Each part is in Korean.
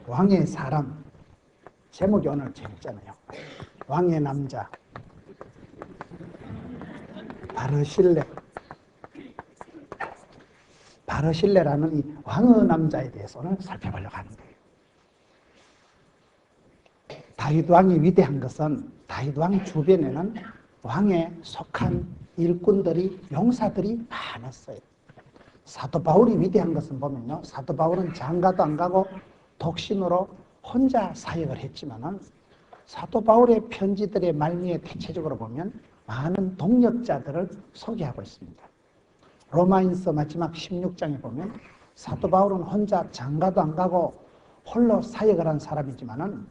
왕의 사람. 제목이 오늘 재밌잖아요. 왕의 남자. 바르실레. 바르실레라는 이 왕의 남자에 대해서 오늘 살펴보려고 하는 거예요. 다윗 왕이 위대한 것은 다윗 왕 주변에는 왕에 속한 일꾼들이, 용사들이 많았어요. 사도 바울이 위대한 것은 보면요, 사도 바울은 장가도 안 가고 독신으로 혼자 사역을 했지만은 사도 바울의 편지들의 말미에 대체적으로 보면 많은 동역자들을 소개하고 있습니다. 로마인서 마지막 16장에 보면 사도 바울은 혼자 장가도 안 가고 홀로 사역을 한 사람이지만은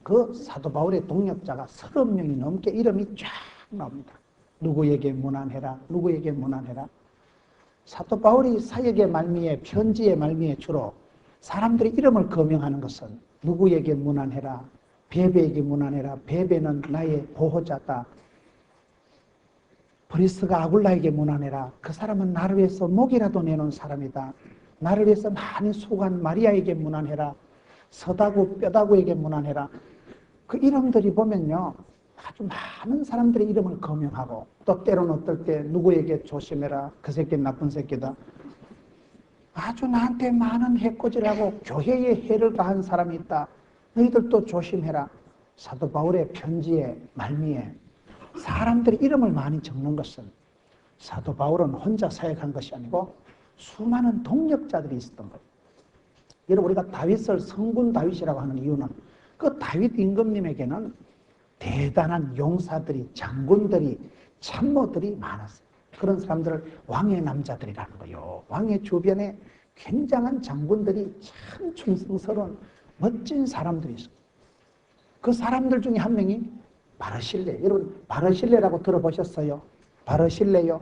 그 사도 바울의 동역자가 30명이 넘게 이름이 쫙 나옵니다. 누구에게 문안해라, 누구에게 문안해라. 사도 바울이 사역의 말미에, 편지의 말미에 주로 사람들이 이름을 거명하는 것은 누구에게 문안해라, 베베에게 문안해라, 베베는 나의 보호자다. 브리스가 아굴라에게 문안해라. 그 사람은 나를 위해서 목이라도 내놓은 사람이다. 나를 위해서 많이 수고한 마리아에게 문안해라. 서다구, 뼈다구에게 문안해라. 그 이름들이 보면요, 아주 많은 사람들의 이름을 거명하고, 또 때로는 어떨 때 누구에게 조심해라. 그 새끼는 나쁜 새끼다. 아주 나한테 많은 해코지라고 교회에 해를 가한 사람이 있다. 너희들도 조심해라. 사도 바울의 편지의 말미에 사람들이 이름을 많이 적는 것은 사도 바울은 혼자 사역한 것이 아니고 수많은 동역자들이 있었던 거예요. 여러분, 우리가 다윗을 성군 다윗이라고 하는 이유는 그 다윗 임금님에게는 대단한 용사들이, 장군들이, 참모들이 많았어요. 그런 사람들을 왕의 남자들이라는 거예요. 왕의 주변에 굉장한 장군들이 참 충성스러운 멋진 사람들이 있어요. 그 사람들 중에 한 명이 바르실레. 여러분, 바르실레라고 들어보셨어요? 바르실레요?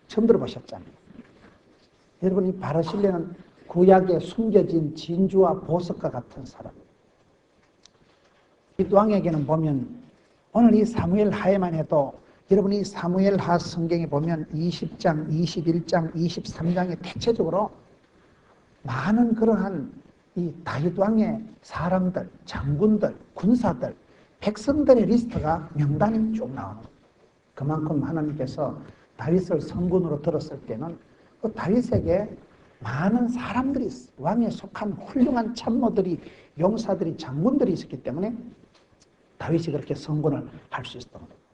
처음 들어보셨잖아요. 여러분, 이 바르실레는 구약에 숨겨진 진주와 보석과 같은 사람. 이 왕에게는 보면 오늘 이 사무엘 하에만 해도 여러분이 사무엘 하 성경에 보면 20장, 21장, 23장에 대체적으로 많은 그러한 이 다윗 왕의 사람들, 장군들, 군사들, 백성들의 리스트가 명단이 쭉 나오는 거예요. 그만큼 하나님께서 다윗을 성군으로 들었을 때는 그 다윗에게 많은 사람들이 있어요. 왕에 속한 훌륭한 참모들이, 용사들이, 장군들이 있었기 때문에 다윗이 그렇게 성군을 할 수 있었던 거예요.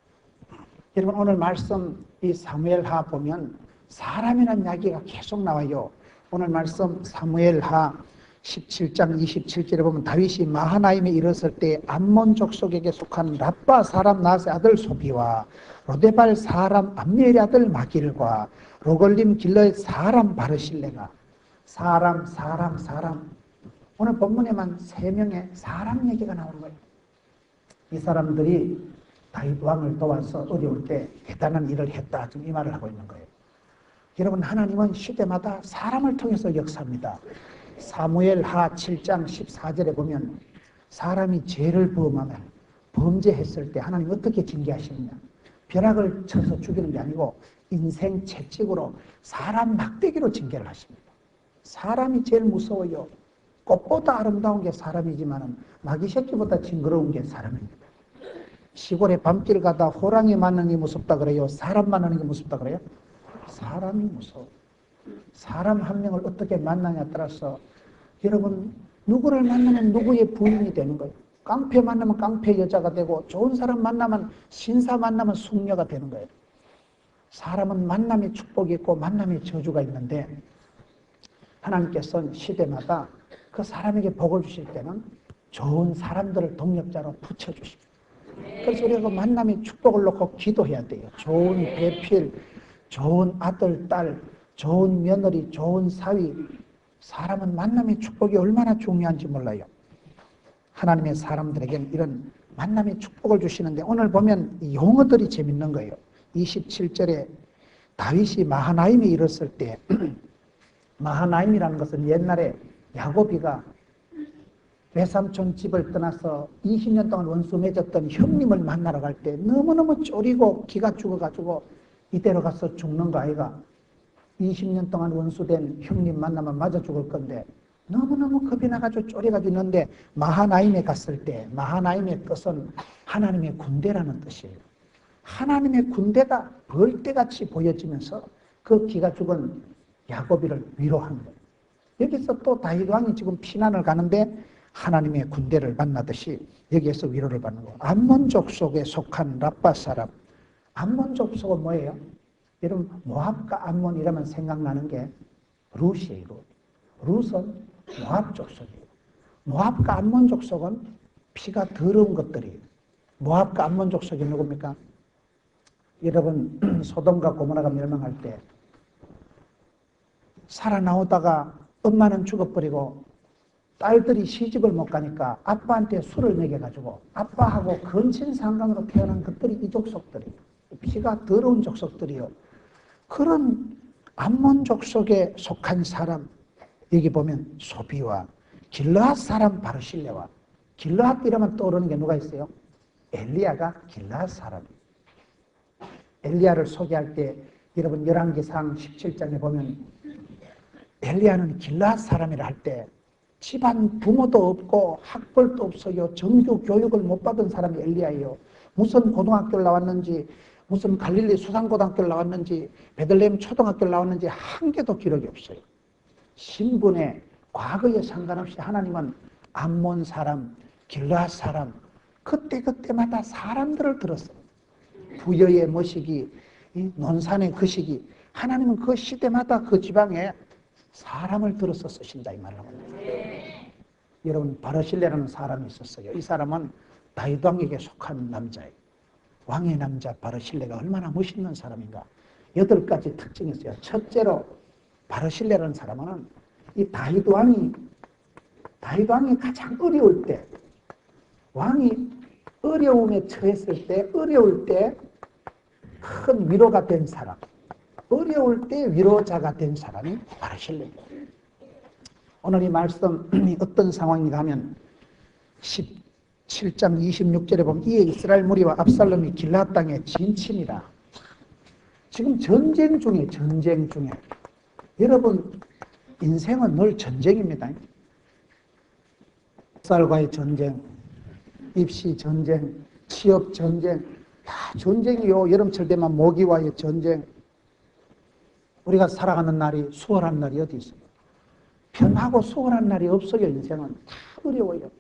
여러분, 오늘 말씀 이 사무엘하 보면 사람이라는 이야기가 계속 나와요. 오늘 말씀 사무엘하 17장 27절에 보면 다윗이 마하나임에 이르렀을 때 암몬 족속에게 속한 랍바 사람 나스의 아들 소비와 로데발 사람 암미엘의 아들 마길과 로걸림 길러의 사람 바르실레가 사람 오늘 본문에만 3명의 사람 얘기가 나오는 거예요. 이 사람들이 다윗 왕을 도와서 어려울 때 대단한 일을 했다. 지금 이 말을 하고 있는 거예요. 여러분, 하나님은 시대마다 사람을 통해서 역사합니다. 사무엘 하 7장 14절에 보면 사람이 죄를 범하면, 범죄했을 때 하나님 어떻게 징계하시느냐. 벼락을 쳐서 죽이는 게 아니고 인생 채찍으로 사람 막대기로 징계를 하십니다. 사람이 제일 무서워요. 꽃보다 아름다운 게 사람이지만 마귀 새끼보다 징그러운 게 사람입니다. 시골에 밤길 가다 호랑이 만나는 게 무섭다 그래요? 사람 만나는 게 무섭다 그래요? 사람이 무서워. 사람 한 명을 어떻게 만나냐에 따라서 여러분, 누구를 만나면 누구의 부인이 되는 거예요. 깡패 만나면 깡패 여자가 되고, 좋은 사람 만나면, 신사 만나면 숙녀가 되는 거예요. 사람은 만남의 축복이 있고 만남의 저주가 있는데 하나님께서는 시대마다 그 사람에게 복을 주실 때는 좋은 사람들을 동력자로 붙여주십니다. 그래서 우리가 그 만남의 축복을 놓고 기도해야 돼요. 좋은 배필, 좋은 아들, 딸, 좋은 며느리, 좋은 사위. 사람은 만남의 축복이 얼마나 중요한지 몰라요. 하나님의 사람들에게는 이런 만남의 축복을 주시는데 오늘 보면 이 용어들이 재밌는 거예요. 27절에 다윗이 마하나임에 이르렀을 때 마하나임이라는 것은 옛날에 야곱이가 외삼촌 집을 떠나서 20년 동안 원수 맺었던 형님을 만나러 갈 때 너무너무 쫄이고 기가 죽어가지고 이대로 가서 죽는 거 아이가. 20년 동안 원수된 형님 만나면 맞아 죽을 건데 너무너무 겁이 나가지고 쫄여가지고 있는데 마하나임에 갔을 때 마하나임의 뜻은 하나님의 군대라는 뜻이에요. 하나님의 군대가 벌떼같이 보여지면서 그 기가 죽은 야곱이를 위로한 거예요. 여기서 또 다윗 왕이 지금 피난을 가는데 하나님의 군대를 만나듯이 여기에서 위로를 받는 거예요. 암몬족 속에 속한 라빠 사람. 암몬족 속은 뭐예요? 여러분 모압과 암몬 이러면 생각나는 게 룻이에요. 룻은 모압 족속이에요. 모압과 암몬 족속은 피가 더러운 것들이에요. 모압과 암몬 족속이 누굽니까? 여러분 소돔과 고모라가 멸망할 때 살아나오다가 엄마는 죽어버리고 딸들이 시집을 못 가니까 아빠한테 술을 먹여가지고 아빠하고 근친상간으로 태어난 것들이 이 족속들이에요. 피가 더러운 족속들이요. 그런 암몬 족속에 속한 사람, 여기 보면 소비와 길르앗 사람 바르실레와 길르앗 이러면 떠오르는 게 누가 있어요? 엘리야가 길르앗 사람이에요. 엘리야를 소개할 때 여러분 열왕기상 17장에 보면 엘리야는 길르앗 사람이라 할 때 집안 부모도 없고 학벌도 없어요. 정규 교육을 못 받은 사람이 엘리야예요. 무슨 고등학교를 나왔는지 무슨 갈릴리 수상고등학교를 나왔는지 베들레헴 초등학교를 나왔는지 한 개도 기록이 없어요. 신분에 과거에 상관없이 하나님은 암몬 사람, 길르앗 사람 그때마다 사람들을 들었어요. 부여의 머시기, 논산의 그 시기 하나님은 그 시대마다 그 지방에 사람을 들어서 쓰신다 이 말로. 여러분 바르실레라는 사람이 있었어요. 이 사람은 다윗 왕에게 속한 남자예요. 왕의 남자 바르실레가 얼마나 멋있는 사람인가. 8가지 특징이 있어요. 첫째로 바르실레라는 사람은 이 다윗 왕이 가장 어려울 때 왕이 어려움에 처했을 때 어려울 때 큰 위로가 된 사람 어려울 때 위로자가 된 사람이 바르실레입니다. 오늘 이 말씀이 어떤 상황인가 하면 17장 26절에 보면 이에 이스라엘 무리와 압살롬이 길앗 땅에 진침이라. 지금 전쟁 중에 여러분 인생은 늘 전쟁입니다. 쌀과의 전쟁, 입시 전쟁, 취업 전쟁, 다 전쟁이요. 여름철 되면 모기와의 전쟁. 우리가 살아가는 날이 수월한 날이 어디 있어요? 편하고 수월한 날이 없어요. 인생은 다 어려워요.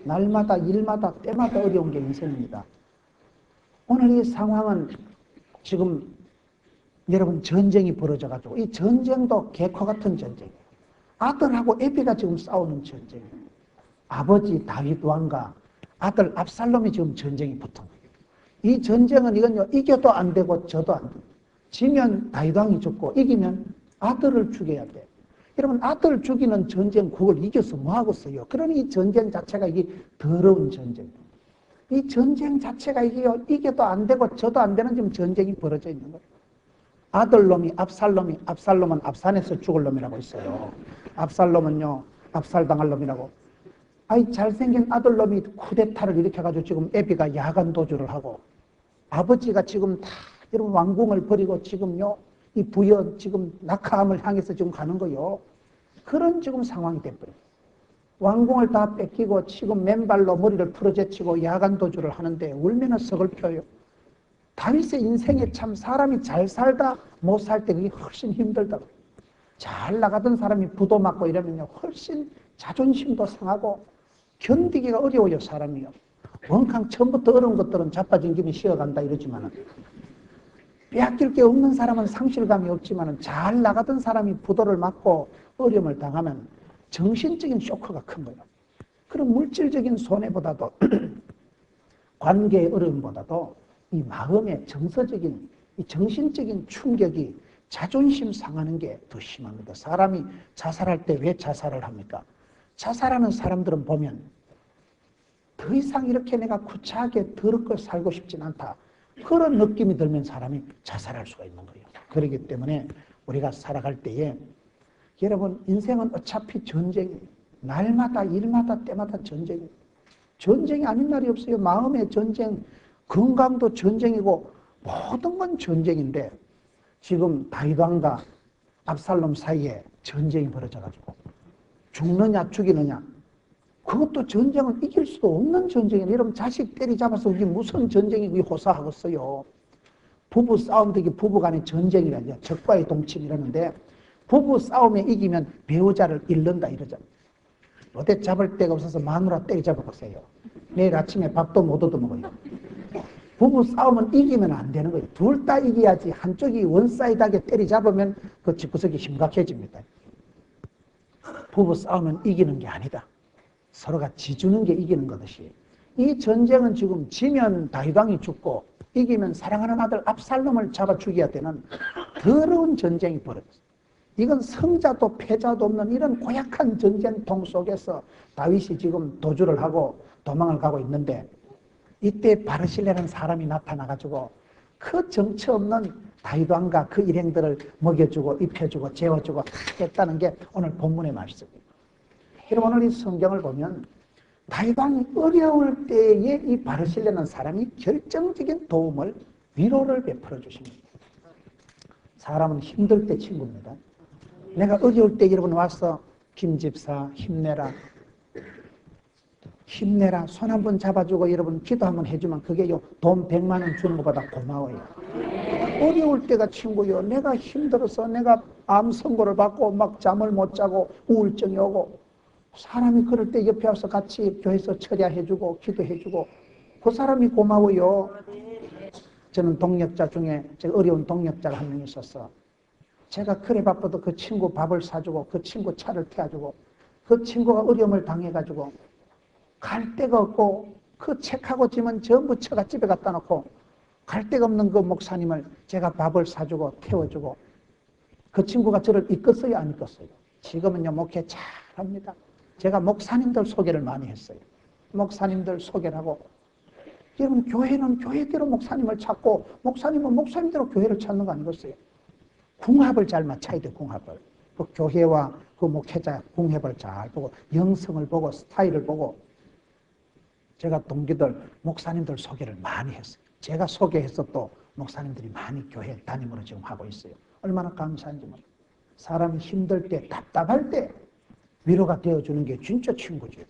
날마다 일마다 때마다 어려운 게 인생입니다. 오늘 이 상황은 지금 여러분 전쟁이 벌어져가지고 이 전쟁도 개코 같은 전쟁이에요. 아들하고 애비가 지금 싸우는 전쟁이에요. 아버지 다윗 왕과 아들 압살롬이 지금 전쟁이 붙은 거예요. 이 전쟁은 이건요 이겨도 안 되고 져도 안 돼요. 지면 다윗 왕이 죽고 이기면 아들을 죽여야 돼. 여러분 아들 죽이는 전쟁 그걸 이겨서 뭐 하겠어요? 그러니 이 전쟁 자체가 이게 더러운 전쟁. 이 전쟁 자체가 이겨도 안 되고 져도 안 되는 지금 전쟁이 벌어져 있는 거예요. 아들놈이 압살롬은 압산에서 죽을 놈이라고 있어요. 압살롬은요 압살당할 놈이라고. 아이 잘생긴 아들놈이 쿠데타를 일으켜가지고 지금 애비가 야간 도주를 하고 아버지가 지금 다 여러분 왕궁을 버리고 지금요 이 부여 지금 낙하암을 향해서 지금 가는 거요. 그런 지금 상황이 돼버려요. 왕궁을 다 뺏기고 지금 맨발로 머리를 풀어제치고 야간 도주를 하는데 울면은 서글펴요. 다윗의 인생에 참 사람이 잘 살다 못 살 때 그게 훨씬 힘들다고. 잘 나가던 사람이 부도 맞고 이러면요 훨씬 자존심도 상하고 견디기가 어려워요. 사람이요. 원캉 처음부터 어려운 것들은 자빠진 김에 쉬어간다 이러지만은 빼앗길 게 없는 사람은 상실감이 없지만은 잘 나가던 사람이 부도를 맞고 어려움을 당하면 정신적인 쇼크가 큰 거예요. 그런 물질적인 손해보다도 관계의 어려움보다도 이 마음의 정서적인 이 정신적인 충격이 자존심 상하는 게 더 심합니다. 사람이 자살할 때 왜 자살을 합니까? 자살하는 사람들은 보면 더 이상 이렇게 내가 구차하게 더럽게 살고 싶진 않다. 그런 느낌이 들면 사람이 자살할 수가 있는 거예요. 그렇기 때문에 우리가 살아갈 때에 여러분 인생은 어차피 전쟁이에요. 날마다 일마다 때마다 전쟁이에요. 전쟁이 아닌 날이 없어요. 마음의 전쟁, 건강도 전쟁이고 모든 건 전쟁인데 지금 다윗 왕과 압살롬 사이에 전쟁이 벌어져가지고 죽느냐 죽이느냐. 그것도 전쟁을 이길 수도 없는 전쟁이에요. 여러분 자식 때리잡아서 이게 무슨 전쟁이 호소하겠어요. 부부 싸움도 이게 부부간의 전쟁이라죠. 적과의 동침이라는데 부부 싸움에 이기면 배우자를 잃는다 이러잖아요. 어디 잡을 데가 없어서 마누라 때리잡아보세요. 내일 아침에 밥도 못 얻어먹어요. 부부 싸움은 이기면 안 되는 거예요. 둘 다 이겨야지. 한쪽이 원사이드하게 때리잡으면 그 집구석이 심각해집니다. 부부 싸움은 이기는 게 아니다. 서로가 지주는 게 이기는 것이에요. 이 전쟁은 지금 지면 다윗왕이 죽고 이기면 사랑하는 아들 압살롬을 잡아 죽여야 되는 더러운 전쟁이 벌어졌어요. 이건 성자도 패자도 없는 이런 고약한 전쟁통 속에서 다윗이 지금 도주를 하고 도망을 가고 있는데 이때 바르실레라는 사람이 나타나가지고 그 정처 없는 다윗왕과 그 일행들을 먹여주고 입혀주고 재워주고 했다는 게 오늘 본문의 말씀입니다. 여러분 오늘 이 성경을 보면 다윗왕이 어려울 때에 이 바르실레라는 사람이 결정적인 도움을 위로를 베풀어 주십니다. 사람은 힘들 때 친구입니다. 내가 어려울 때 여러분 와서 김 집사 힘내라 힘내라 손 한번 잡아주고 여러분 기도 한번 해주면 그게요 돈 100만 원 주는 것보다 고마워요. 어려울 때가 친구요. 내가 힘들어서 내가 암 선고를 받고 막 잠을 못 자고 우울증이 오고 사람이 그럴 때 옆에 와서 같이 교회에서 처리해주고 기도해주고 그 사람이 고마워요. 저는 동역자 중에 제가 어려운 동역자가 한 명 있었어. 제가 그래 바빠도 그 친구 밥을 사주고 그 친구 차를 태워주고 그 친구가 어려움을 당해가지고 갈 데가 없고 그 책하고 짐은 전부 처가 집에 갖다 놓고 갈 데가 없는 그 목사님을 제가 밥을 사주고 태워주고 그 친구가 저를 이끌었어요 안 이끌었어요? 지금은요 목회 잘합니다. 제가 목사님들 소개를 많이 했어요. 목사님들 소개를 하고 여러분 교회는 교회대로 목사님을 찾고 목사님은 목사님대로 교회를 찾는 거 아니겠어요? 궁합을 잘 맞춰야 돼. 궁합을. 그 교회와 그 목회자 궁합을 잘 보고 영성을 보고 스타일을 보고 제가 동기들 목사님들 소개를 많이 했어요. 제가 소개해서 또 목사님들이 많이 교회 담임으로 지금 하고 있어요. 얼마나 감사한지 모르겠어요. 사람이 힘들 때 답답할 때 위로가 되어주는 게 진짜 친구죠.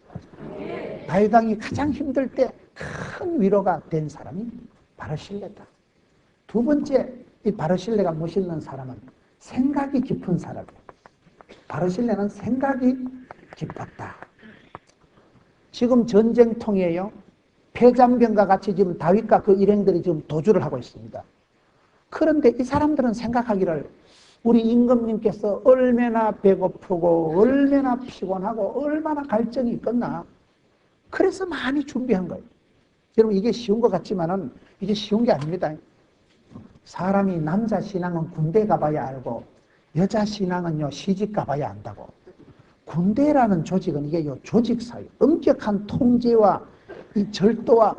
다윗왕이 가장 힘들 때 큰 위로가 된 사람이 바르실레다. 두 번째 이 바르실레가 멋있는 사람은 생각이 깊은 사람이에요. 바르실레는 생각이 깊었다. 지금 전쟁통이에요. 패잔병과 같이 지금 다윗과 그 일행들이 지금 도주를 하고 있습니다. 그런데 이 사람들은 생각하기를 우리 임금님께서 얼마나 배고프고 얼마나 피곤하고 얼마나 갈증이 있겠나. 그래서 많이 준비한 거예요. 여러분 이게 쉬운 것 같지만은 이게 쉬운 게 아닙니다. 사람이 남자 신앙은 군대 가봐야 알고 여자 신앙은요 시집 가봐야 안다고. 군대라는 조직은 이게요 조직사회, 엄격한 통제와 이 절도와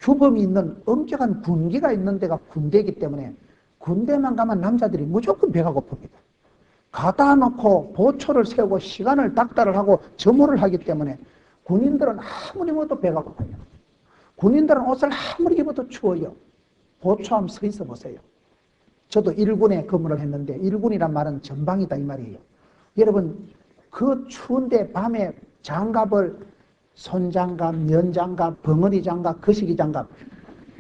규범이 있는 엄격한 군기가 있는 데가 군대이기 때문에 군대만 가면 남자들이 무조건 배가 고픕니다. 가다 놓고 보초를 세우고 시간을 닥달을 하고 점호를 하기 때문에 군인들은 아무리 먹어도 배가 고파요. 군인들은 옷을 아무리 입어도 추워요. 보초함 서 있어 보세요. 저도 1군에 근무를 했는데 1군이란 말은 전방이다 이 말이에요. 여러분 그 추운데 밤에 장갑을 손장갑, 면장갑, 벙어리 장갑, 거시기 장갑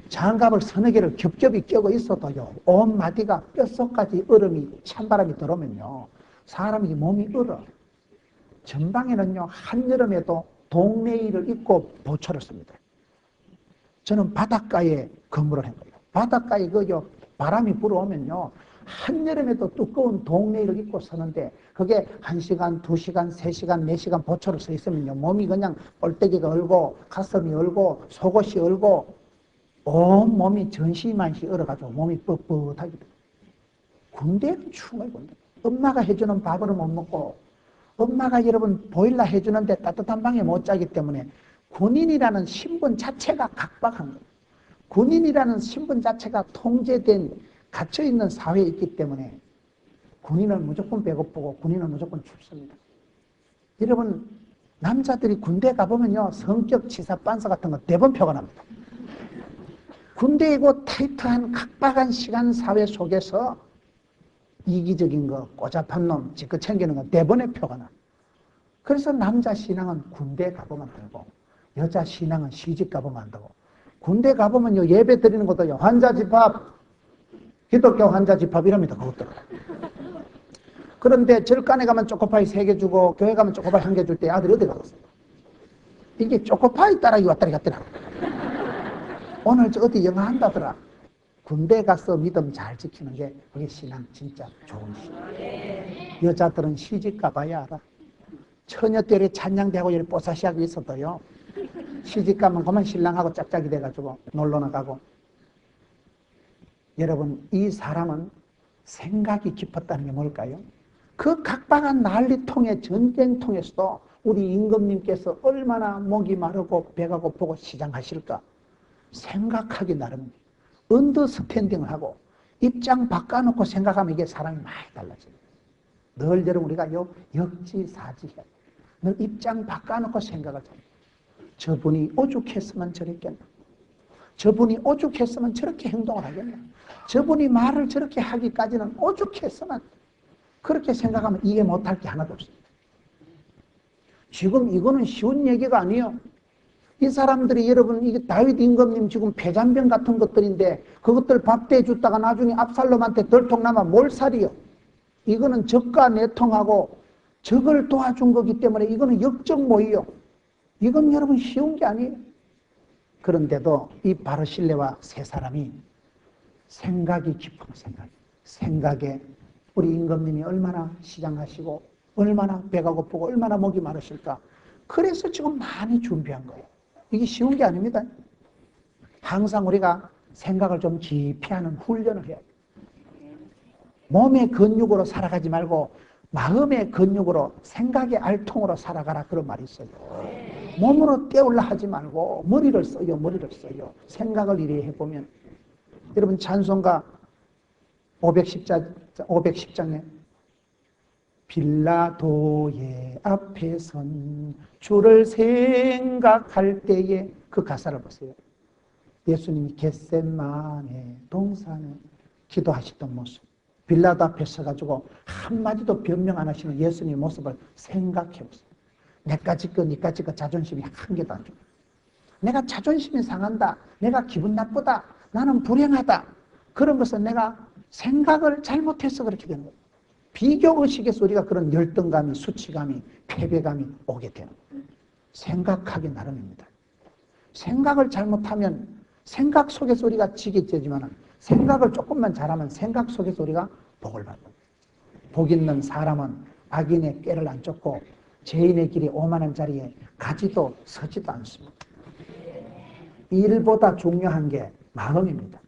장갑을 서너 개를 겹겹이 껴고 있어도요 온 마디가 뼛속까지 얼음이 찬바람이 들어오면요 사람이 몸이 얼어. 전방에는요 한여름에도 동네일을 입고 보초를 씁니다. 저는 바닷가에 근무를 한 거예요. 바닷가에 그요 바람이 불어오면요 한여름에도 두꺼운 동네일을 입고 서는데 그게 1시간, 2시간, 3시간, 4시간 보초를 서 있으면요 몸이 그냥 뻘떼기가 얼고 가슴이 얼고 속옷이 얼고 온 몸이 전시만시 얼어가지고 몸이 뻣뻣하게 돼요. 군대는 추운 거예요. 군대. 엄마가 해주는 밥을 못 먹고 엄마가 여러분 보일러 해주는데 따뜻한 방에 못 자기 때문에 군인이라는 신분 자체가 각박한 거예요. 군인이라는 신분 자체가 통제된 갇혀있는 사회에 있기 때문에 군인은 무조건 배고프고 군인은 무조건 춥습니다. 여러분 남자들이 군대 가보면요 성격 치사 빤사 같은 거 대번 표가 납니다. 군대이고 타이트한 각박한 시간 사회 속에서 이기적인 거 꼬잡한 놈 지껏 챙기는 거 대번에 표가 나. 그래서 남자 신앙은 군대 가보면 되고 여자 신앙은 시집 가보면 안 되고 군대 가보면요 예배 드리는 것도요 환자 집합 기독교 환자 집합 이랍니다. 그것도. 그런데 절간에 가면 초코파이 3개 주고 교회 가면 초코파이 1개 줄 때 아들이 어디 가겠어요? 이게 초코파이 따라기 왔다리 갔더라. 오늘 저 어디 영화 한다더라. 군대 가서 믿음 잘 지키는 게 그게 신앙 진짜 좋은 신앙. 여자들은 시집 가봐야 알아. 처녀들이 찬양대하고 여기 뽀사시하고 있어도요. 시집 가면 그만 신랑하고 짝짝이 돼가지고 놀러 나가고. 여러분 이 사람은 생각이 깊었다는 게 뭘까요? 그 각박한 난리통에 전쟁통에서도 우리 임금님께서 얼마나 목이 마르고 배가 고프고 시장하실까 생각하기 나름입니다. 언더스탠딩을 하고 입장 바꿔놓고 생각하면 이게 사람이 많이 달라져요. 늘 여러분 우리가요 역지사지해요. 늘 입장 바꿔놓고 생각을 해요. 저분이 오죽했으면 저랬겠나. 저분이 오죽했으면 저렇게 행동을 하겠나. 저분이 말을 저렇게 하기까지는 오죽했으면 그렇게 생각하면 이해 못할 게 하나도 없습니다. 지금 이거는 쉬운 얘기가 아니에요. 이 사람들이 여러분 이게 다윗 임금님 지금 폐잔병 같은 것들인데 그것들 밥대 줬다가 나중에 압살롬한테 덜통나면 몰살이요. 이거는 적과 내통하고 적을 도와준 거기 때문에 이거는 역적모이요. 이건 여러분 쉬운 게 아니에요. 그런데도 이 바르실레와 세 사람이 생각이 깊은 생각에 우리 임금님이 얼마나 시장하시고 얼마나 배가 고프고 얼마나 목이 마르실까. 그래서 지금 많이 준비한 거예요. 이게 쉬운 게 아닙니다. 항상 우리가 생각을 좀 깊이 하는 훈련을 해야 돼요. 몸의 근육으로 살아가지 말고 마음의 근육으로 생각의 알통으로 살아가라 그런 말이 있어요. 몸으로 때우려 하지 말고 머리를 써요. 생각을 이래 해보면 여러분 찬송가 510장에 빌라도의 앞에 선 주를 생각할 때에 그 가사를 보세요. 예수님이 겟세마네 동산에 기도하시던 모습. 빌라도 앞에 서가지고 한마디도 변명 안 하시는 예수님의 모습을 생각해 보세요. 내까지 거 니까지 거 자존심이 한 개도 안 좋아. 내가 자존심이 상한다. 내가 기분 나쁘다. 나는 불행하다. 그런 것은 내가 생각을 잘못해서 그렇게 되는 거예요. 비교의식에서 우리가 그런 열등감이, 수치감이, 패배감이 오게 되는 거예요. 생각하기 나름입니다. 생각을 잘못하면 생각 속에서 우리가 지게 되지만 생각을 조금만 잘하면 생각 속에서 우리가 복을 받는 복 있는 사람은 악인의 꾀를 안 쫓고 죄인의 길이 오만한 자리에 가지도 서지도 않습니다. 일보다 중요한 게 마음입니다.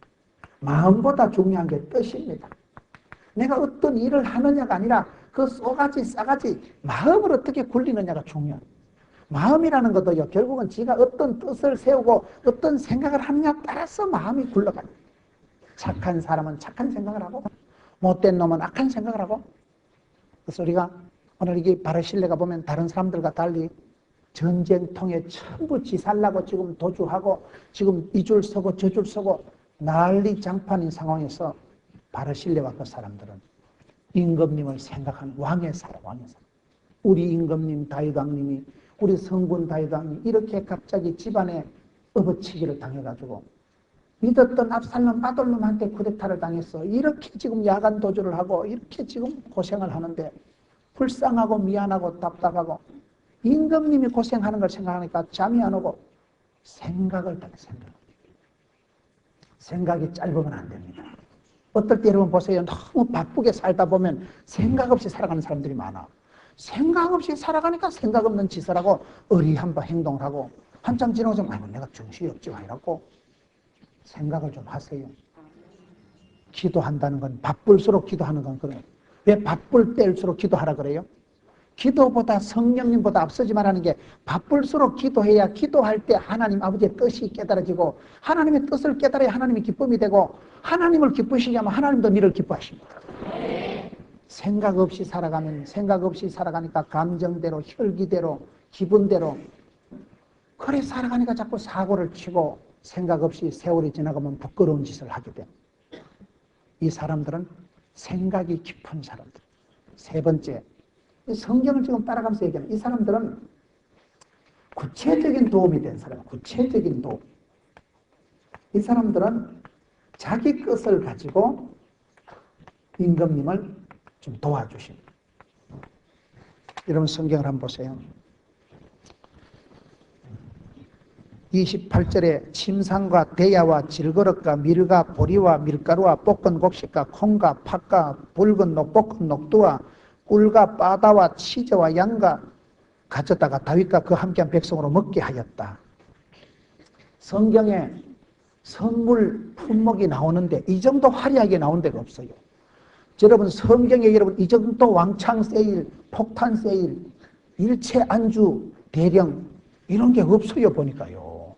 마음보다 중요한 게 뜻입니다. 내가 어떤 일을 하느냐가 아니라 그 싸가지 마음을 어떻게 굴리느냐가 중요합니다. 마음이라는 것도요 결국은 지가 어떤 뜻을 세우고 어떤 생각을 하느냐에 따라서 마음이 굴러가요. 착한 사람은 착한 생각을 하고 못된 놈은 악한 생각을 하고. 그래서 우리가 오늘 이게 바르실레가 보면 다른 사람들과 달리 전쟁통에 전부 지살라고 지금 도주하고 지금 이 줄 서고 저 줄 서고 난리 장판인 상황에서 바르실레와 그 사람들은 임금님을 생각하는 왕의 사람. 우리 임금님 다윗왕님이 우리 성군 다윗왕이 이렇게 갑자기 집안에 업어치기를 당해가지고 믿었던 압살롬 아돌롬한테 쿠데타를 당했어. 이렇게 지금 야간 도주를 하고 이렇게 지금 고생을 하는데 불쌍하고 미안하고 답답하고 임금님이 고생하는 걸 생각하니까 잠이 안 오고 생각을 딱 생각이 짧으면 안 됩니다. 어떨 때 여러분 보세요. 너무 바쁘게 살다 보면 생각 없이 살아가는 사람들이 많아. 생각 없이 살아가니까 생각 없는 짓을 하고 어리한바 행동을 하고 한참 지나고서 내가 정신이 없지 아니라고 생각을 좀 하세요. 기도한다는 건 바쁠수록 기도하는 건 그래요. 왜 바쁠 때일수록 기도하라 그래요? 기도보다 성령님보다 앞서지 말라는 게 바쁠수록 기도해야 기도할 때 하나님 아버지의 뜻이 깨달아지고 하나님의 뜻을 깨달아야 하나님의 기쁨이 되고 하나님을 기쁘시게 하면 하나님도 니를 기뻐하십니다. 생각 없이 살아가면 생각 없이 살아가니까 감정대로 혈기대로 기분대로 그래 살아가니까 자꾸 사고를 치고 생각 없이 세월이 지나가면 부끄러운 짓을 하게 됩니다. 이 사람들은 생각이 깊은 사람들. 세 번째, 성경을 지금 따라가면서 얘기하는 이 사람들은 구체적인 도움이 된 사람, 구체적인 도움. 이 사람들은 자기 것을 가지고 임금님을 좀 도와주십니다. 여러분 성경을 한번 보세요. 28절에 침상과 대야와 질그릇과 밀과 보리와 밀가루와 볶은 곡식과 콩과 팥과 붉은 볶은 녹두와 꿀과 바다와 치즈와 양과 가져다가 다윗과 그 함께한 백성으로 먹게 하였다. 성경에 선물 품목이 나오는데 이 정도 화려하게 나온 데가 없어요. 여러분 성경에 여러분 이 정도 왕창 세일, 폭탄 세일, 일체 안주 대령 이런 게 없어요 보니까요.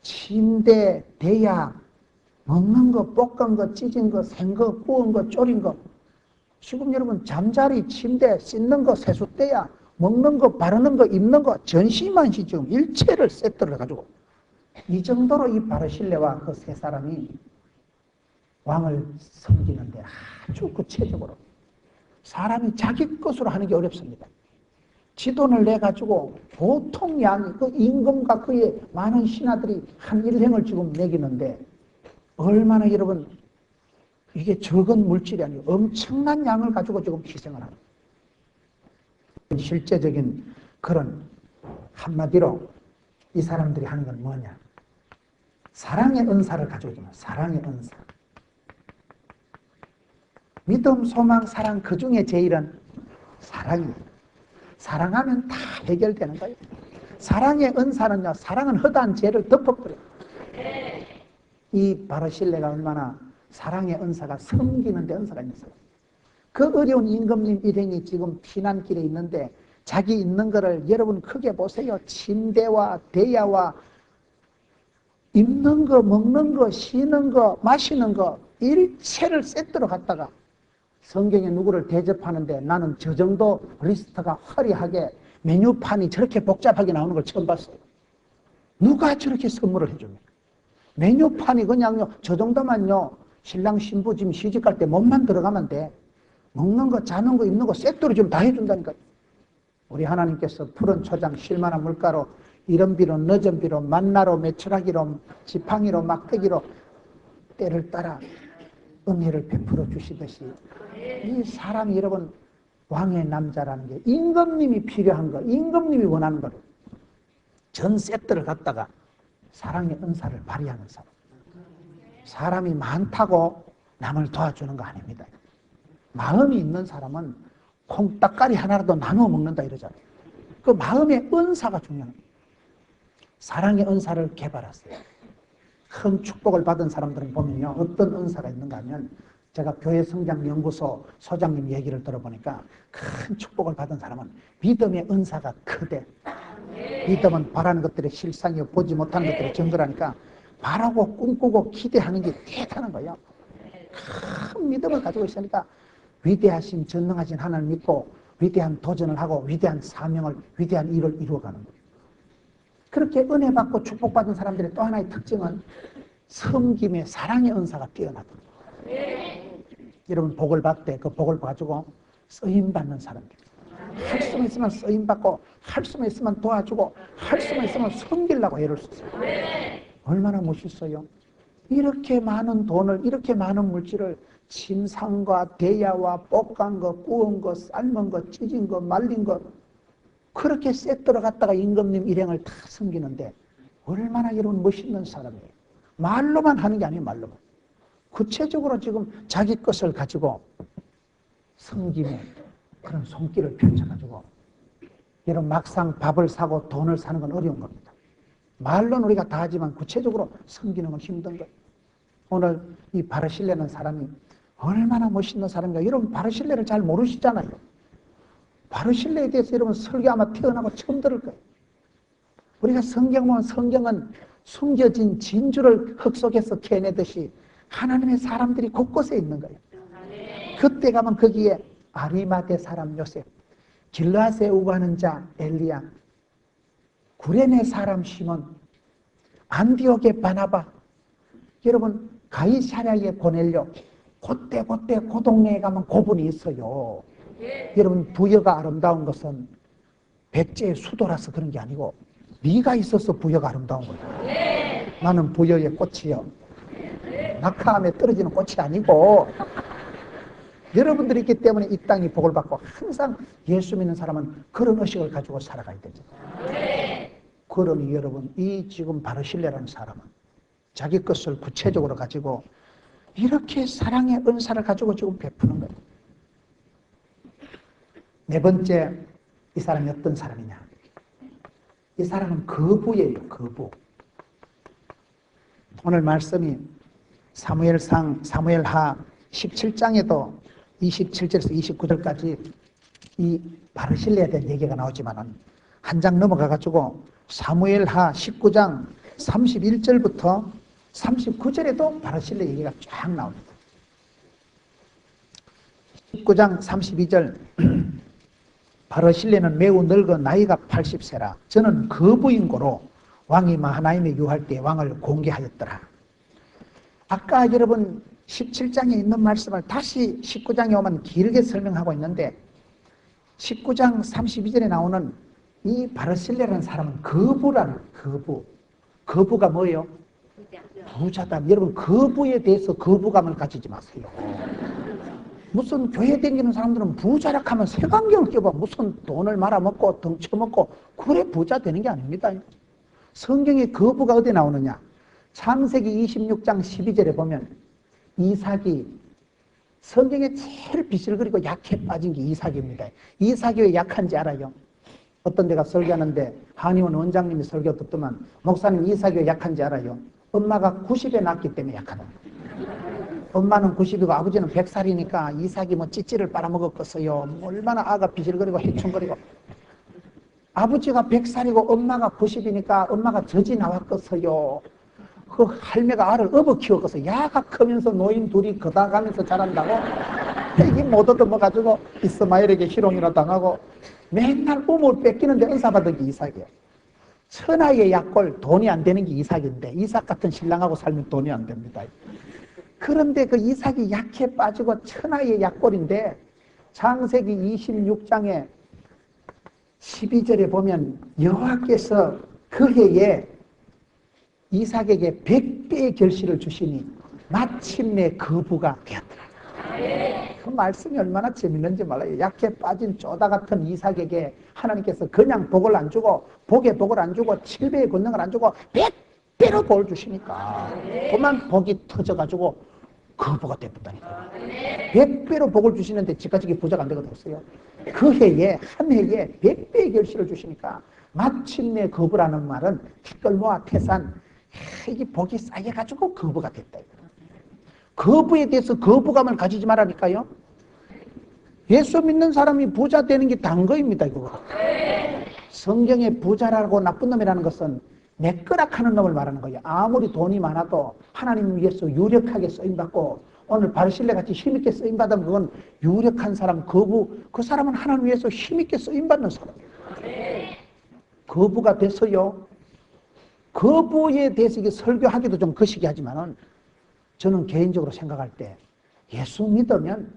침대, 대야, 먹는 거, 볶은 거, 찢은 거, 생 거, 구운 거, 졸인 거. 지금 여러분 잠자리, 침대, 씻는 거, 세숫대야, 먹는 거, 바르는 거, 입는 거, 전시만시 지금 일체를 세트를 가지고 이 정도로 이 바르실레와 그 세 사람이 왕을 섬기는데 아주 구체적으로 사람이 자기 것으로 하는 게 어렵습니다. 지돈을 내가지고 보통 양이 그 임금과 그의 많은 신하들이 한 일행을 지금 매기는데 얼마나 여러분 이게 적은 물질이 아니고 엄청난 양을 가지고 지금 희생을 합니다. 실제적인 그런 한마디로 이 사람들이 하는 건 뭐냐? 사랑의 은사를 가지고 있는 사랑의 은사. 믿음, 소망, 사랑 그 중에 제일은 사랑입니다. 사랑하면 다 해결되는 거예요. 사랑의 은사는요, 사랑은 허다한 죄를 덮어버려요. 이 바르실레가 얼마나 사랑의 은사가 섬기는 데 은사가 있어요. 그 어려운 임금님 일행이 지금 피난길에 있는데 자기 있는 거를 여러분 크게 보세요. 침대와 대야와 입는 거, 먹는 거, 쉬는 거, 마시는 거 일체를 세트로 갖다가 성경에 누구를 대접하는데 나는 저 정도 리스트가 화려하게 메뉴판이 저렇게 복잡하게 나오는 걸 처음 봤어요. 누가 저렇게 선물을 해줍니까? 메뉴판이 그냥요 저 정도만요 신랑 신부 지금 시집갈 때 몸만 들어가면 돼. 먹는 거, 자는 거, 입는 거 세트로 좀 다 해준다니까요. 우리 하나님께서 푸른 초장, 실만한 물가로, 이른비로, 늦은비로, 만나로, 메추라기로, 지팡이로, 막대기로 때를 따라 은혜를 베풀어 주시듯이 이 사람이 여러분 왕의 남자라는 게 임금님이 필요한 거, 임금님이 원하는 거를 전 세트를 갖다가 사랑의 은사를 발휘하는 사람. 사람이 많다고 남을 도와주는 거 아닙니다. 마음이 있는 사람은 콩딱가리 하나라도 나누어 먹는다 이러잖아요. 그 마음의 은사가 중요한 거예요. 사랑의 은사를 개발하세요. 큰 축복을 받은 사람들은 보면요. 어떤 은사가 있는가 하면 제가 교회 성장 연구소 소장님 얘기를 들어보니까 큰 축복을 받은 사람은 믿음의 은사가 크대. 믿음은 바라는 것들의 실상이요 보지 못하는 것들의 증거라니까 바라고 꿈꾸고 기대하는 게 대단한 거예요. 큰 믿음을 가지고 있으니까 위대하신 전능하신 하나님을 믿고 위대한 도전을 하고 위대한 사명을 위대한 일을 이루어가는 거예요. 그렇게 은혜 받고 축복받은 사람들의 또 하나의 특징은 섬김의 사랑의 은사가 뛰어나다. 여러분 복을 받되 그 복을 가지고 쓰임받는 사람들. 할 수만 있으면 쓰임받고 할 수만 있으면 도와주고 할 수만 있으면 섬기려고 애를 썼어요. 얼마나 멋있어요. 이렇게 많은 돈을 이렇게 많은 물질을 침상과 대야와 볶은 거 구운 거 삶은 거 찢은 거 말린 거 그렇게 세트로 갖다가 임금님 일행을 다 섬기는데 얼마나 여러분 멋있는 사람이에요. 말로만 하는 게 아니에요. 말로만. 구체적으로 지금 자기 것을 가지고 섬김의 그런 손길을 펼쳐가지고 여러분 막상 밥을 사고 돈을 사는 건 어려운 겁니다. 말로는 우리가 다 하지만 구체적으로 섬기는 건 힘든 거예요. 오늘 이 바르실레는 사람이 얼마나 멋있는 사람인가. 여러분 바르실레를 잘 모르시잖아요. 바르실레에 대해서 여러분 설교 아마 태어나고 처음 들을 거예요. 우리가 성경 보면 성경은 숨겨진 진주를 흙 속에서 캐내듯이 하나님의 사람들이 곳곳에 있는 거예요. 그때 가면 거기에 아리마대 사람 요셉, 길르앗에 우고하는 자 엘리야, 구레네 사람 시몬, 안디옥의 바나바, 여러분 가이사랴의 고넬료, 그때 그 동네에 가면 고분이 있어요. 여러분, 부여가 아름다운 것은 백제의 수도라서 그런 게 아니고 네가 있어서 부여가 아름다운 거예요. 나는 부여의 꽃이요, 낙하암에 떨어지는 꽃이 아니고 여러분들이 있기 때문에 이 땅이 복을 받고, 항상 예수 믿는 사람은 그런 의식을 가지고 살아가야 되죠. 그러니 여러분, 이 지금 바르실레라는 사람은 자기 것을 구체적으로 가지고 이렇게 사랑의 은사를 가지고 지금 베푸는 거예요. 네 번째, 이 사람이 어떤 사람이냐? 이 사람은 거부예요, 거부. 오늘 말씀이 사무엘하 17장에도 27절에서 29절까지 이 바르실레에 대한 얘기가 나오지만은 한 장 넘어가가지고 사무엘하 19장 31절부터 39절에도 바르실레 얘기가 쫙 나옵니다. 19장 32절 바르실레는 매우 늙어 나이가 80세라. 저는 거부인고로 왕이 마하나임에 유할 때 왕을 공개하였더라. 아까 여러분 17장에 있는 말씀을 다시 19장에 오면 길게 설명하고 있는데, 19장 32절에 나오는 이 바르실레라는 사람은 거부라는, 거부가 뭐예요? 부자다. 여러분, 거부에 대해서 거부감을 가지지 마세요. 무슨 교회 다니는 사람들은 부자라 하면 색안경을 껴봐. 무슨 돈을 말아먹고 덩쳐먹고 그래 부자 되는 게 아닙니다. 성경에 거부가 어디 나오느냐? 창세기 26장 12절에 보면 이삭이, 성경에 제일 비실거리고 약해 빠진 게 이삭입니다. 이삭이 왜 약한지 알아요? 어떤 데가 설교하는데 한의원 원장님이 설교 듣더만, 목사님 이삭이 왜 약한지 알아요? 엄마가 90에 낳기 때문에 약하다. 엄마는 90이고 아버지는 100살이니까 이삭이 뭐 찌찌를 빨아먹었겠어요. 얼마나 아가 비실거리고 해충거리고. 아버지가 100살이고 엄마가 90이니까 엄마가 젖이 나왔겠어요. 그 할매가 알을 업어 키웠겠어요. 야가 크면서 노인 둘이 거다가면서 자란다고 이게 못 얻어먹어가지고 이스마엘에게 희롱이라 당하고 맨날 우물 뺏기는데 은사받은 게 이삭이에요. 천하의 약골, 돈이 안 되는 게 이삭인데 이삭 같은 신랑하고 살면 돈이 안 됩니다. 그런데 그 이삭이 약해 빠지고 천하의 약골인데, 창세기 26장에 12절에 보면 여호와께서 그 해에 이삭에게 100배의 결실을 주시니 마침내 거부가 되었더라. 그 말씀이 얼마나 재밌는지 몰라요. 약해 빠진 쪼다 같은 이삭에게 하나님께서 그냥 복을 안 주고, 복에 복을 안 주고 7배의 권능을 안 주고 100배로 복을 주시니까 그만 복이 터져가지고 거부가 되었다니까. 100배로 복을 주시는데 지금까지 부자가 안 되거든요. 그 해에, 한 해에 100배의 결실을 주시니까 마침내 거부라는 말은 티끌모아 태산, 이게 복이 쌓여가지고 거부가 됐다. 거부에 대해서 거부감을 가지지 말라니까요. 예수 믿는 사람이 부자 되는 게 단 거입니다, 이거. 성경에 부자라고 나쁜 놈이라는 것은 내꺼락하는 놈을 말하는 거예요. 아무리 돈이 많아도 하나님 위해서 유력하게 쓰임받고, 오늘 바르실레같이 힘있게 쓰임받으면 그건 유력한 사람, 거부, 그 사람은 하나님 위해서 힘있게 쓰임받는 사람이에요. 거부가 돼서요, 거부에 대해서 이게 설교하기도 좀 거시기 하지만은 저는 개인적으로 생각할 때 예수 믿으면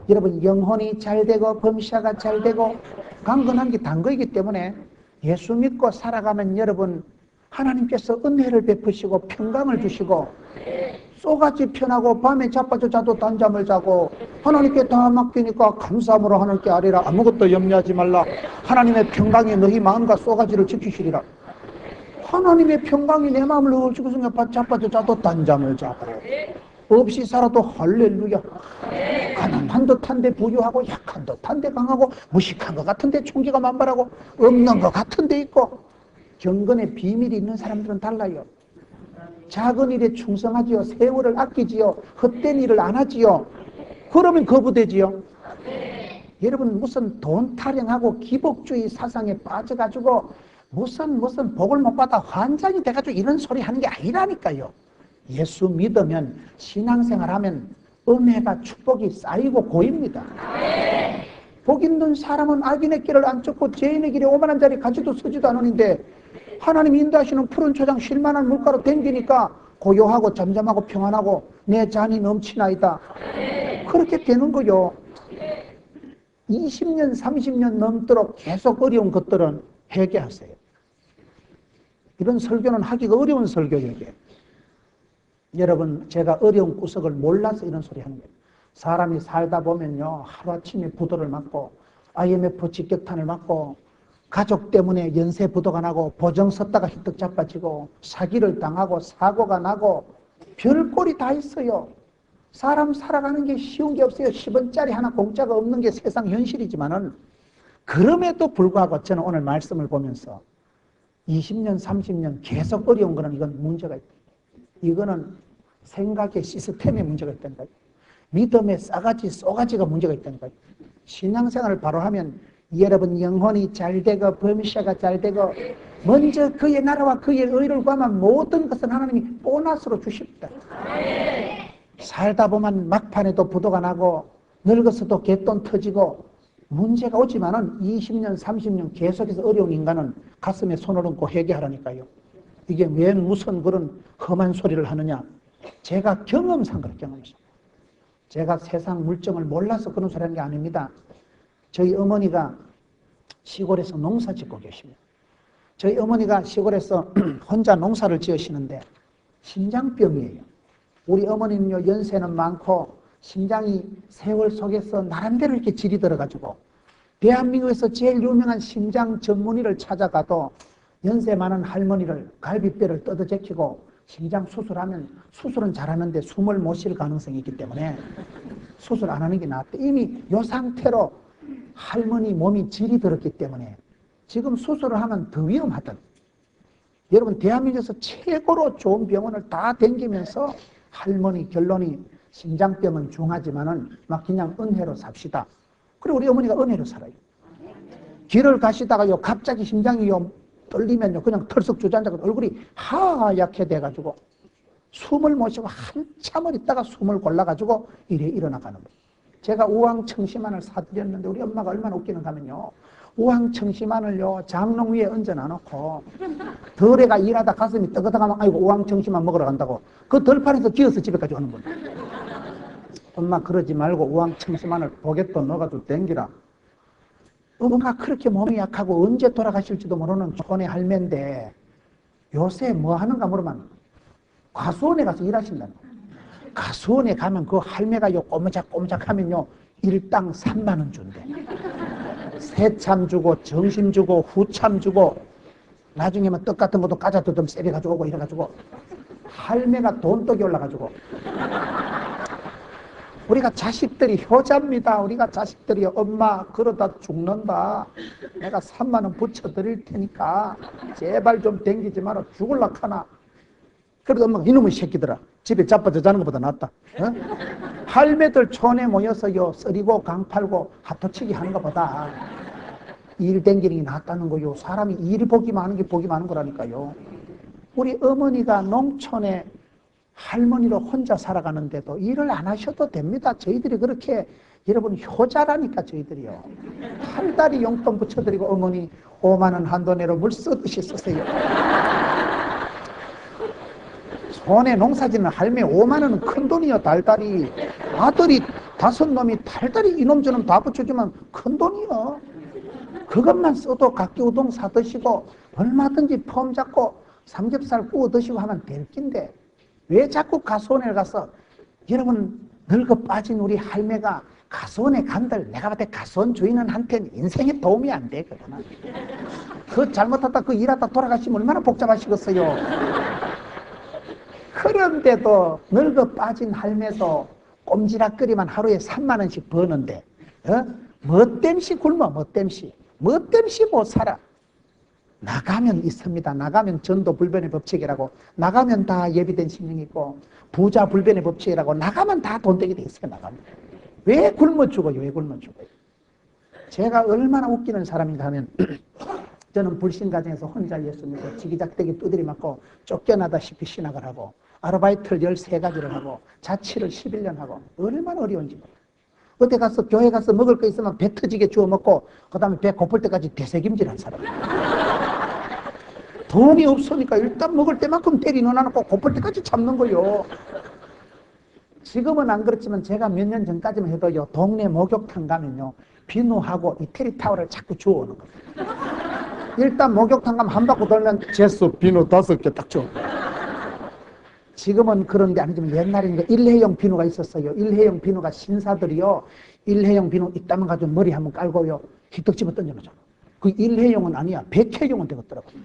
여러분 영혼이 잘 되고 범사가 잘 되고 강건한 게 단 거이기 때문에 예수 믿고 살아가면 여러분 하나님께서 은혜를 베푸시고 평강을 주시고 쏘같이 편하고 밤에 자빠져 자도 단잠을 자고 하나님께 다 맡기니까 감사함으로 하늘께 아뢰라. 아무것도 염려하지 말라. 하나님의 평강이 너희 마음과 쏘가지를 지키시리라. 하나님의 평강이 내 마음을 넣어주고 자빠져 자도 단잠을 자고 없이 살아도 할렐루야. 가난한 듯한데 부유하고 약한 듯한데 강하고 무식한 것 같은데 총기가 만발하고 없는 것 같은데 있고. 경건의 비밀이 있는 사람들은 달라요. 작은 일에 충성하지요. 세월을 아끼지요. 헛된 일을 안 하지요. 그러면 거부되지요. 여러분 무슨 돈 타령하고 기복주의 사상에 빠져가지고 무슨 복을 못 받아 환장이 돼가지고 이런 소리 하는 게 아니라니까요. 예수 믿으면 신앙생활하면 은혜가 축복이 쌓이고 고입니다. 복 있는 사람은 악인의 길을 안 쫓고 죄인의 길에 오만한 자리 가지도 서지도 않으는데 하나님 인도하시는 푸른 초장 쉴만한 물가로 댕기니까 고요하고 잠잠하고 평안하고 내 잔이 넘치나이다. 그렇게 되는 거요. 20년, 30년 넘도록 계속 어려운 것들은 회개하세요. 이런 설교는 하기가 어려운 설교예요. 여러분, 제가 어려운 구석을 몰라서 이런 소리 하는 거예요. 사람이 살다 보면요, 하루아침에 부도를 맞고 IMF 직격탄을 맞고 가족 때문에 연쇄 부도가 나고 보정 섰다가 휘떡 자빠지고 사기를 당하고 사고가 나고 별꼴이 다 있어요. 사람 살아가는 게 쉬운 게 없어요. 10원짜리 하나 공짜가 없는 게 세상 현실이지만은 그럼에도 불구하고 저는 오늘 말씀을 보면서 20년, 30년 계속 어려운 거는 이건 문제가 있다. 이거는 생각의 시스템에 문제가 있다는 거예요. 믿음의 싸가지, 쏘가지가 문제가 있다는 거예요. 신앙생활을 바로 하면 여러분 영혼이 잘 되고 범시가 잘 되고 먼저 그의 나라와 그의 의를 구하면 모든 것은 하나님이 보너스로 주십니다. 살다 보면 막판에도 부도가 나고 늙어서도 갯돈 터지고 문제가 오지만은 20년, 30년 계속해서 어려운 인간은 가슴에 손을 얹고 회개하라니까요. 이게 왜 무슨 그런 험한 소리를 하느냐. 제가 경험상 그렇게 경험상. 제가 세상 물정을 몰라서 그런 소리 하는 게 아닙니다. 저희 어머니가 시골에서 농사 짓고 계십니다. 저희 어머니가 시골에서 혼자 농사를 지으시는데 심장병이에요. 우리 어머니는요, 연세는 많고 심장이 세월 속에서 나름대로 이렇게 질이 들어가지고 대한민국에서 제일 유명한 심장 전문의를 찾아가도 연세 많은 할머니를 갈비뼈를 뜯어 제키고 심장 수술하면 수술은 잘하는데 숨을 못 쉴 가능성이 있기 때문에 수술 안 하는 게 낫대. 이미 이 상태로 할머니 몸이 질이 들었기 때문에 지금 수술을 하면 더 위험하다. 여러분, 대한민국에서 최고로 좋은 병원을 다 댕기면서 할머니 결론이 심장병은 중하지만은 막 그냥 은혜로 삽시다. 그리고 우리 어머니가 은혜로 살아요. 길을 가시다가요, 갑자기 심장이요 떨리면요, 그냥 털썩 주저앉아서 얼굴이 하얗게 돼가지고 숨을 못 쉬고 한참을 있다가 숨을 골라가지고 이래 일어나가는 거예요. 제가 우황청심환을 사드렸는데 우리 엄마가 얼마나 웃기는가 하면요, 우황청심환을요 장롱 위에 얹어놔놓고 덜애가 일하다 가슴이 뜨거다가면 아이고 우황청심환 먹으러 간다고 그 덜판에서 기어서 집에까지 오는 거예요. 엄마 그러지 말고 우황청심환을 보갯돈 넣어가지고 댕기라. 엄마가 그렇게 몸이 약하고 언제 돌아가실지도 모르는 촌의 할매인데 요새 뭐 하는가 물으면 과수원에 가서 일하신다는 거예요. 과수원에 가면 그 할매가 요 꼬무작꼬무작 하면요 일당 3만 원 준대. 새참 주고 정심 주고 후참 주고 나중에는 떡 같은 것도 까자 뜯으면 세배가지고 오고 이래가지고 할매가 돈독이 올라가지고 우리가 자식들이 효자입니다. 우리가 자식들이 엄마 그러다 죽는다. 내가 3만 원 붙여드릴 테니까 제발 좀 댕기지 마라. 죽을라 카나. 그래도 엄마가 이놈의 새끼들아 집에 자빠져 자는 것보다 낫다. 어? 할매들 촌에 모여서요 썰이고 강 팔고 하토치기 하는 것보다 일 댕기는 게 낫다는 거요. 사람이 일 복이 많은 게 복이 많은 거라니까요. 우리 어머니가 농촌에 할머니로 혼자 살아가는데도 일을 안 하셔도 됩니다. 저희들이 그렇게 여러분 효자라니까 저희들이요. 한 달이 용돈 붙여드리고 어머니 5만 원 한도 내로 물 쓰듯이 쓰세요. 손에 농사짓는 할매 5만 원은 큰 돈이요. 달달이 아들이 5놈이 달달이 이놈 저놈 다 붙여주면 큰 돈이요. 그것만 써도 각기우동 사드시고 얼마든지 폼 잡고 삼겹살 구워 드시고 하면 될 낀데 왜 자꾸 가수원에 가서 여러분 늙어 빠진 우리 할매가 가수원에 간들 내가 봤을 때 가수원 주인한테는 인생에 도움이 안 되거든. 그 잘못하다 그 일하다 돌아가시면 얼마나 복잡하시겠어요. 그런데도 늙어 빠진 할매도 꼼지락거리만 하루에 3만 원씩 버는데 뭐 땜시 굶어 뭐 땜시 못 살아. 나가면 있습니다. 나가면 전도불변의 법칙이라고 나가면 다 예비된 심령이 있고 부자 불변의 법칙이라고 나가면 다 돈되게 돼 있어요. 나가면 왜 굶어 죽어요? 왜 굶어 죽어요? 제가 얼마나 웃기는 사람인가 하면 저는 불신 가정에서 혼자 예수 믿고 지기작대기 두드리 맞고 쫓겨나다시피 신학을 하고 아르바이트를 13가지를 하고 자취를 11년 하고 얼마나 어려운지 몰라요. 어디 가서 교회 가서 먹을 거 있으면 배 터지게 주워 먹고 그 다음에 배 고플 때까지 대세김질한 사람. 돈이 없으니까 일단 먹을 때만큼 때리 넣어놓고 고플 때까지 참는 거요. 지금은 안 그렇지만 제가 몇 년 전까지만 해도요, 동네 목욕탕 가면요, 비누하고 이태리 타월을 자꾸 주워오는 거예요. 일단 목욕탕 가면 한 바퀴 돌면 제수 비누 5개 딱 줘. 지금은 그런 게 아니지만 옛날에는 일회용 비누가 있었어요. 일회용 비누가 신사들이요, 일회용 비누 있다면 가지고 머리 한번 깔고요, 휘떡 집어 던져놓잖아. 그 일회용은 아니야. 백회용은 되겠더라고요.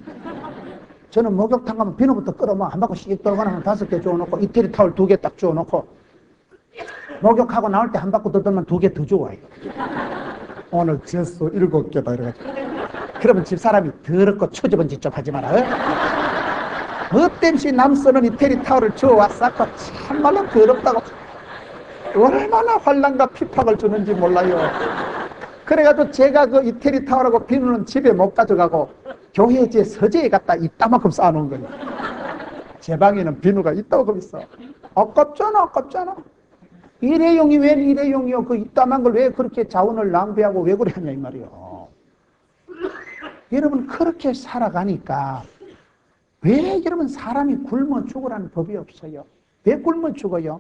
저는 목욕탕 가면 비누부터 끌어면 한 바퀴씩 돌고 나면 5개 주워놓고 이태리 타월 2개 딱 주워놓고 목욕하고 나올 때 한 바퀴 더 돌면 2개 더 주워와요. 오늘 제수 7개다 이래가지고. 그러면 집사람이 더럽고 초집은 짓 좀 하지 마라. 뭐 땜시 남 쓰는 이태리 타월을 주워왔었고 참말로 더럽다고. 얼마나 환란과 핍박을 주는지 몰라요. 그래가지고 제가 그 이태리 타월하고 비누는 집에 못 가져가고 교회 제 서재에 갖다 이따만큼 쌓아놓은 거예요. 제 방에는 비누가 이따만큼 있어. 아깝잖아, 아깝잖아. 일회용이 왜 일회용이요? 그 이따만 걸 왜 그렇게 자원을 낭비하고 왜 그래 하냐 이 말이요. 여러분 그렇게 살아가니까 왜 여러분 사람이 굶어 죽으라는 법이 없어요? 왜 굶어 죽어요?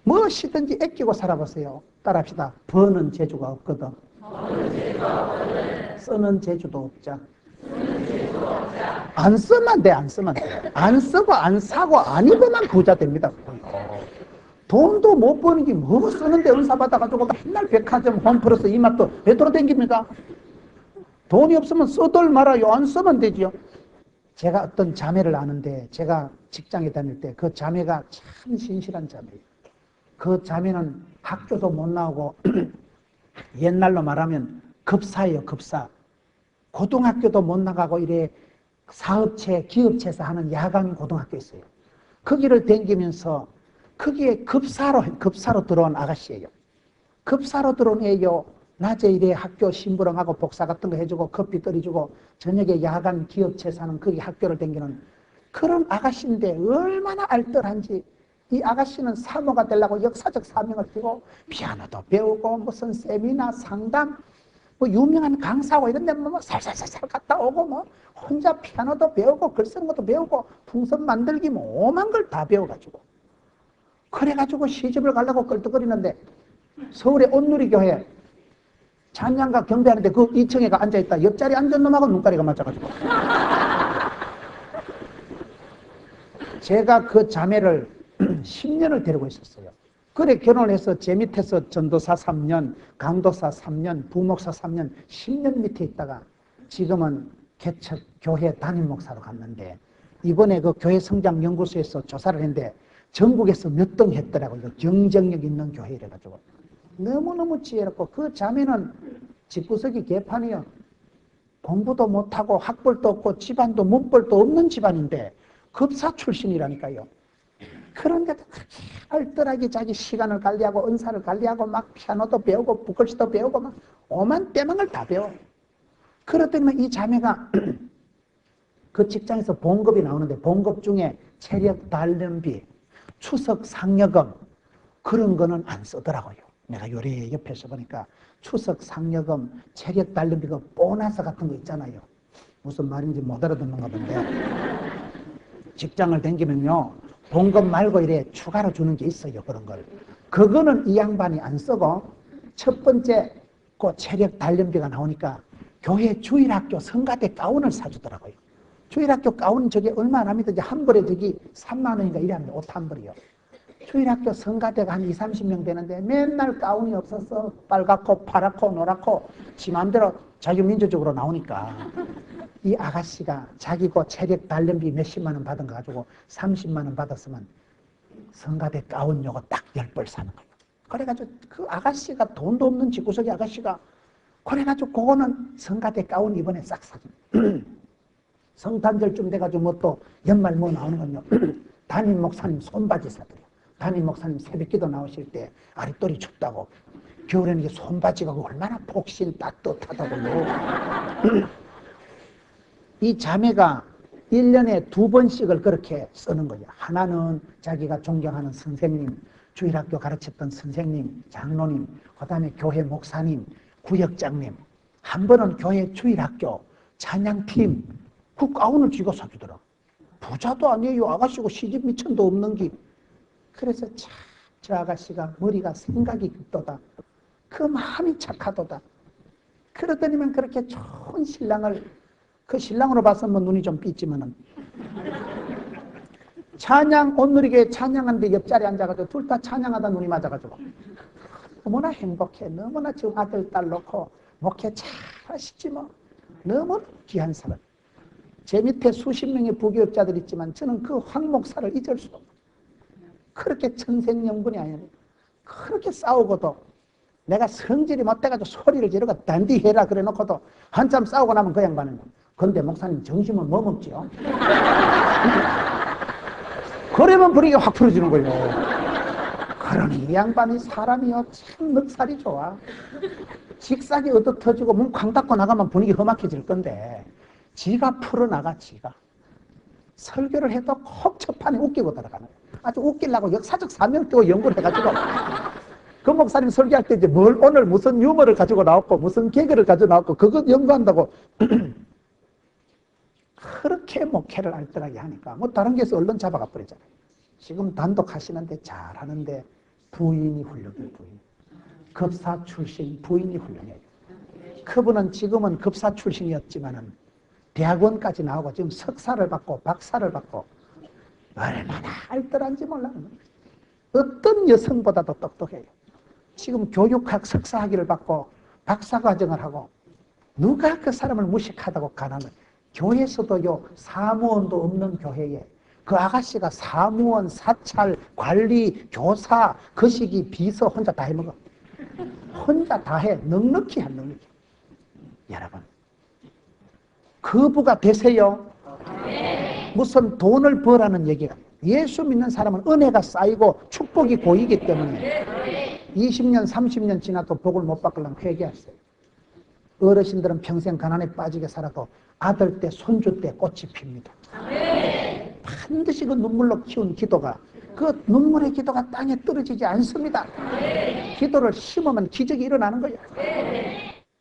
무엇이든지 아끼고 살아보세요. 따라합시다. 버는 재주가 없거든. 쓰는 재주도 없자. 안 쓰면 돼, 안 쓰면 돼. 안 쓰고 안 사고 안 입으면 부자 됩니다. 돈도 못 버는 게 뭐 쓰는데 은사 받아가지고 맨날 백화점 홈플러스 이마트 왜 돌아다닙니까? 돈이 없으면 써들 말아요. 안 쓰면 되지요. 제가 어떤 자매를 아는데 제가 직장에 다닐 때 그 자매가 참 신실한 자매예요. 그 자매는 학교도 못 나오고 옛날로 말하면 급사예요, 급사. 고등학교도 못 나가고 이래 사업체, 기업체에서 하는 야간 고등학교 있어요. 거기를 다니면서 거기에 급사로 들어온 아가씨예요. 급사로 들어온 애요. 낮에 이래 학교 심부름하고 복사 같은 거 해주고 커피 끓여주고 저녁에 야간 기업체에서 하는 거기 학교를 다니는 그런 아가씨인데 얼마나 알뜰한지. 이 아가씨는 사모가 되려고 역사적 사명을 띠고 피아노도 배우고 무슨 세미나 상담 뭐 유명한 강사고 이런 데 뭐 살살살살 갔다 오고 뭐 혼자 피아노도 배우고 글 쓰는 것도 배우고 풍선 만들기 뭐 오만 걸 다 배워가지고 그래가지고 시집을 가려고 끌떡거리는데 서울의 온누리교회 찬양가 경배하는데 그 2층에 앉아있다. 옆자리에 앉은 놈하고 눈가리가 맞아가지고 제가 그 자매를 10년을 데리고 있었어요. 그래 결혼을 해서 제 밑에서 전도사 3년, 강도사 3년, 부목사 3년, 10년 밑에 있다가 지금은 개척 교회 담임 목사로 갔는데 이번에 그 교회 성장 연구소에서 조사를 했는데 전국에서 몇 등 했더라고요. 경쟁력 있는 교회래 가지고 너무너무 지혜롭고 그 자매는 집구석이 개판이요. 공부도 못하고 학벌도 없고 집안도 문벌도 없는 집안인데 급사 출신이라니까요. 그런데도 그렇게 알뜰하게 자기 시간을 관리하고 은사를 관리하고 막 피아노도 배우고 북글씨도 배우고 막 오만 때망을 다 배워. 그렇다면 이 자매가 그 직장에서 봉급이 나오는데 봉급 중에 체력 단련비, 추석 상여금 그런 거는 안 쓰더라고요. 내가 요리 옆에서 보니까 추석 상여금, 체력 단련비 그 보너스 같은 거 있잖아요. 무슨 말인지 못 알아듣는가 본데 직장을 다니면요 봉급 말고 이래 추가로 주는 게 있어요. 그런 걸. 그거는 이 양반이 안 쓰고 첫 번째 그 체력 단련비가 나오니까 교회 주일학교 성가대 가운을 사주더라고요. 주일학교 가운 저게 얼마 합니다. 한 벌에 저기 3만 원인가 이래 합니다. 옷 한 벌이요. 주일학교 성가대가 한 20, 30명 되는데 맨날 가운이 없어서 빨갛고 파랗고 노랗고 지 맘대로 자기 민주적으로 나오니까 이 아가씨가 자기고 체력 단련비 몇십만 원 받은 거 가지고 30만 원 받았으면 성가대 가운 요거 딱 10벌 사는 거예요. 그래가지고 그 아가씨가 돈도 없는 집구석의 아가씨가 그래가지고 그거는 성가대 가운 이번에 싹 사줘. 성탄절쯤 돼가지고 뭐 또 연말 뭐 나오는 건요. 담임 목사님 손바지 사드려. 담임 목사님 새벽기도 나오실 때 아랫돌이 춥다고 겨울에는 이게 손바지가 얼마나 폭신 따뜻하다고요. 이 자매가 1년에 2번씩을 그렇게 쓰는 거예요. 하나는 자기가 존경하는 선생님, 주일학교 가르쳤던 선생님, 장로님, 그 다음에 교회 목사님, 구역장님, 한 번은 교회 주일학교 찬양팀 그 가운을 쥐고 사주더라. 부자도 아니에요. 아가씨고 시집 미천도 없는 게. 그래서 참 저 아가씨가 머리가 생각이 깊도다. 그 마음이 착하도다. 그러더니만 그렇게 좋은 신랑을, 그 신랑으로 봐서는 뭐 눈이 좀 삐지면은 찬양, 온누리교회 찬양하는데 옆자리에 앉아가지고 둘 다 찬양하다 눈이 맞아가지고 너무나 행복해. 너무나 지금 아들, 딸 놓고 목회 잘 하시지 뭐. 너무 귀한 사람. 제 밑에 수십 명의 부교육자들 있지만 저는 그 황 목사를 잊을 수 없어요. 그렇게 천생연분이 아니라 그렇게 싸우고도 내가 성질이 못돼가지고 소리를 지르고 단디해라 그래 놓고도 한참 싸우고 나면 그 양반은 근데 목사님 정신은 뭐 먹지요? 그러면 분위기가 확 풀어지는 거예요. 그러니 이 양반이 사람이요 참 넉살이 좋아. 직사기 얻어터지고 문 쾅 닫고 나가면 분위기 험악해질 건데 지가 풀어나가. 지가 설교를 해도 콕 첫판에 웃기고 들어가는 거야. 아주 웃기려고 역사적 사명을 띄고 연구를 해가지고 그 목사님 설교할 때 이제 뭘 오늘 무슨 유머를 가지고 나왔고 무슨 개그를 가지고 나왔고 그것 연구한다고 그렇게 목회를 알뜰하게 하니까 뭐 다른 게서 얼른 잡아가 버리잖아요. 지금 단독 하시는데 잘하는데 부인이 훌륭해요. 부인. 급사 출신 부인이 훌륭해요. 그분은 지금은 급사 출신이었지만은 대학원까지 나오고 지금 석사를 받고 박사를 받고 얼마나 알뜰한지 몰라요. 어떤 여성보다도 똑똑해요. 지금 교육학 석사학위를 받고 박사과정을 하고 누가 그 사람을 무식하다고 가난을. 교회에서도요 사무원도 없는 교회에 그 아가씨가 사무원, 사찰, 관리, 교사, 거시기, 비서 혼자 다 해먹어. 혼자 다 해. 넉넉히 한 넉넉히. 여러분 그 부가 되세요? 무슨 돈을 벌라는 얘기가. 예수 믿는 사람은 은혜가 쌓이고 축복이 고이기 때문에 20년, 30년 지나도 복을 못 받으려면 회개하세요. 어르신들은 평생 가난에 빠지게 살아도 아들 때, 손주 때 꽃이 핍니다. 반드시 그 눈물로 키운 기도가, 그 눈물의 기도가 땅에 떨어지지 않습니다. 기도를 심으면 기적이 일어나는 거예요.